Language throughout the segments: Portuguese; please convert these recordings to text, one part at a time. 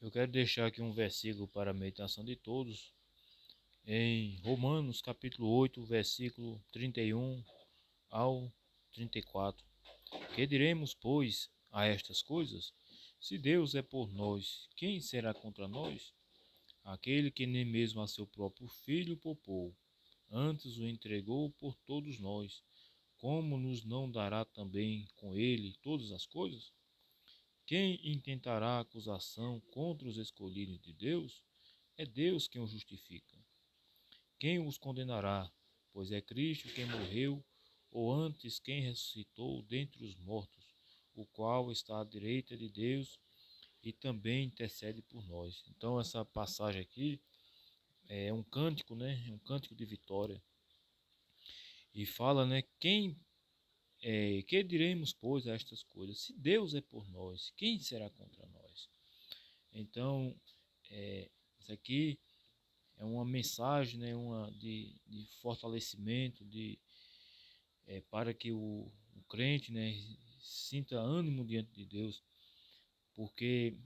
Eu quero deixar aqui um versículo para a meditação de todos, em Romanos capítulo 8, versículo 31 ao 34. Que diremos, pois, a estas coisas? Se Deus é por nós, quem será contra nós? Aquele que nem mesmo a seu próprio Filho poupou, antes o entregou por todos nós, como nos não dará também com ele todas as coisas? Quem intentará acusação contra os escolhidos de Deus? É Deus quem os justifica. Quem os condenará? Pois é Cristo quem morreu, ou antes quem ressuscitou dentre os mortos, o qual está à direita de Deus e também intercede por nós. Então essa passagem aqui é um cântico, né? É um cântico de vitória. E fala, né? Que diremos, pois, a estas coisas? Se Deus é por nós, quem será contra nós? Então, isso aqui é uma mensagem, né, de fortalecimento, para que o crente, né, sinta ânimo diante de Deus, porque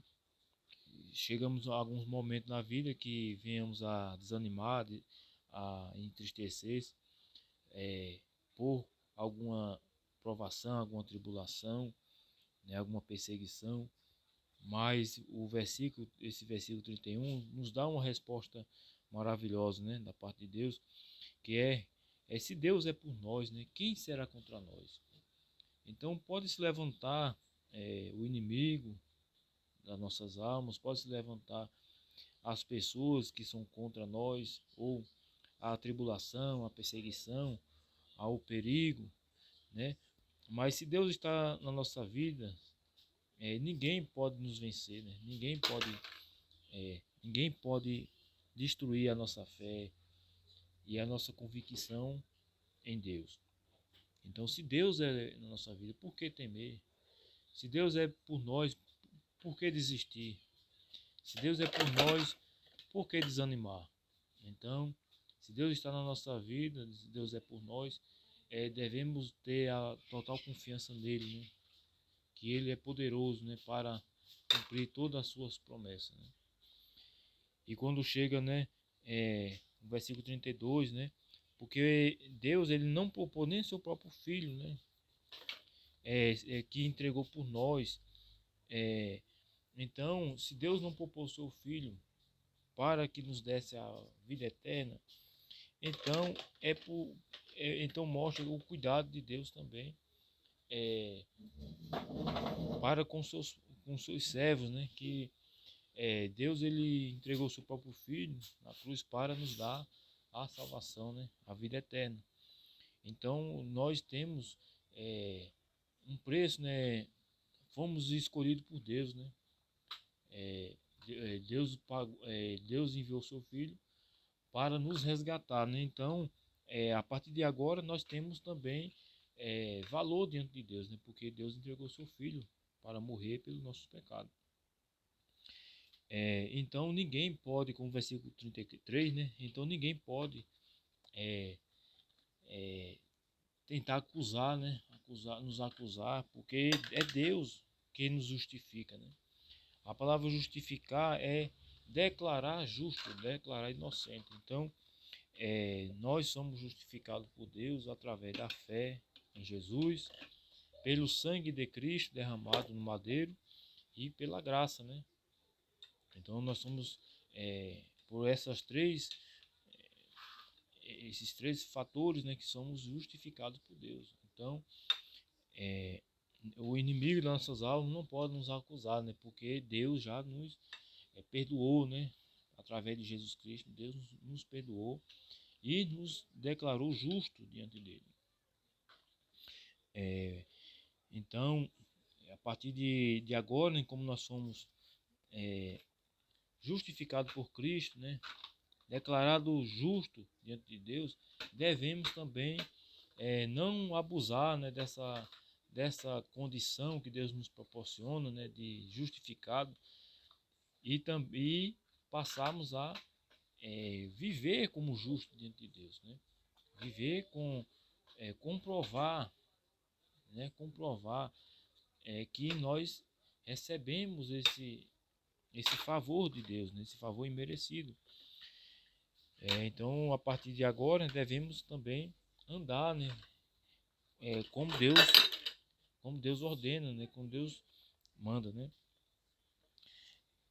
chegamos a alguns momentos na vida que venhamos a desanimar, a entristecer, por alguma provação, alguma tribulação, né, alguma perseguição. Mas esse versículo 31 nos dá uma resposta maravilhosa, né, da parte de Deus, que se Deus é por nós, né, quem será contra nós? Então pode se levantar o inimigo das nossas almas, pode se levantar as pessoas que são contra nós, ou a tribulação, a perseguição, ao perigo, né? Mas se Deus está na nossa vida, ninguém pode nos vencer, né? Ninguém pode destruir a nossa fé e a nossa convicção em Deus. Então, se Deus é na nossa vida, por que temer? Se Deus é por nós, por que desistir? Se Deus é por nós, por que desanimar? Então, se Deus está na nossa vida, se Deus é por nós, devemos ter a total confiança nele, né? Que ele é poderoso, né, para cumprir todas as suas promessas, né? E quando chega, né, o versículo 32, né, porque Deus ele não poupou nem seu próprio filho, né, que entregou por nós. É, então, se Deus não poupou seu filho para que nos desse a vida eterna, então então mostra o cuidado de Deus também, é, para com seus servos, né, que Deus ele entregou seu próprio filho na cruz para nos dar a salvação, né, a vida eterna. Então nós temos um preço, né? Fomos escolhidos por Deus, né? Deus enviou seu filho para nos resgatar, né? Então, a partir de agora nós temos também valor diante de Deus, né? Porque Deus entregou seu filho para morrer pelos nossos pecados. Então ninguém pode, como o versículo 33, né? Então ninguém pode tentar acusar, né? Nos acusar, porque é Deus que nos justifica, né? A palavra justificar é declarar justo, declarar inocente. Então, nós somos justificados por Deus através da fé em Jesus, pelo sangue de Cristo derramado no madeiro e pela graça, né? Então, nós somos, por esses três fatores, né, que somos justificados por Deus. Então, o inimigo das nossas almas não pode nos acusar, né? Porque Deus já nos perdoou, né? Através de Jesus Cristo, Deus nos perdoou e nos declarou justo diante dele. Então, a partir de agora, né, como nós somos justificados por Cristo, né? Declarado justo diante de Deus, devemos também não abusar, né, dessa condição que Deus nos proporciona, né, de justificado, e também passarmos a viver como justo diante de Deus, né? Viver comprovar, né? Comprovar que nós recebemos esse favor de Deus, né? Esse favor imerecido. Então, a partir de agora, devemos também andar, né? Como Deus ordena, né? Como Deus manda, né?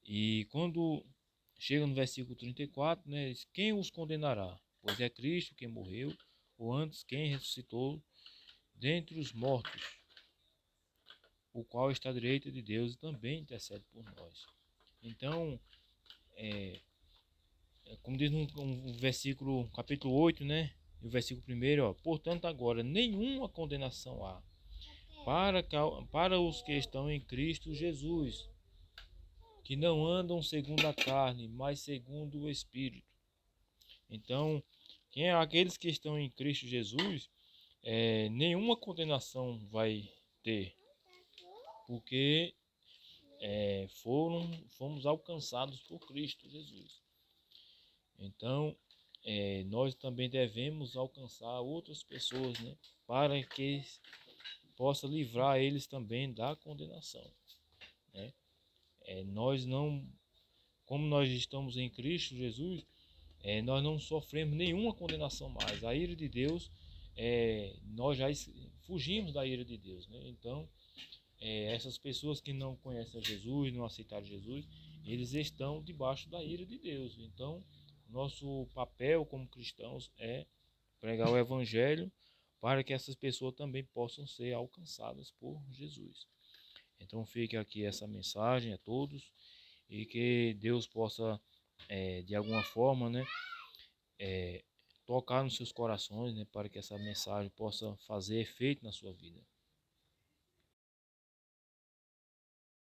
E quando chega no versículo 34, né? Diz, quem os condenará? Pois é Cristo quem morreu, ou antes quem ressuscitou dentre os mortos, o qual está à direita de Deus e também intercede por nós. Então, como diz no versículo, capítulo 8, né? E o versículo 1, ó, portanto agora nenhuma condenação há para os que estão em Cristo Jesus, que não andam segundo a carne, mas segundo o Espírito. Então, aqueles que estão em Cristo Jesus, nenhuma condenação vai ter, porque fomos alcançados por Cristo Jesus. Então, nós também devemos alcançar outras pessoas, né, para que possa livrar eles também da condenação, né? Nós não, como nós estamos em Cristo Jesus, nós não sofremos nenhuma condenação mais. A ira de Deus, nós já fugimos da ira de Deus, né? Então, essas pessoas que não conhecem a Jesus, não aceitaram Jesus, eles estão debaixo da ira de Deus. Então, nosso papel como cristãos é pregar o evangelho para que essas pessoas também possam ser alcançadas por Jesus. Então fique aqui essa mensagem a todos e que Deus possa, de alguma forma, né, tocar nos seus corações, né, para que essa mensagem possa fazer efeito na sua vida.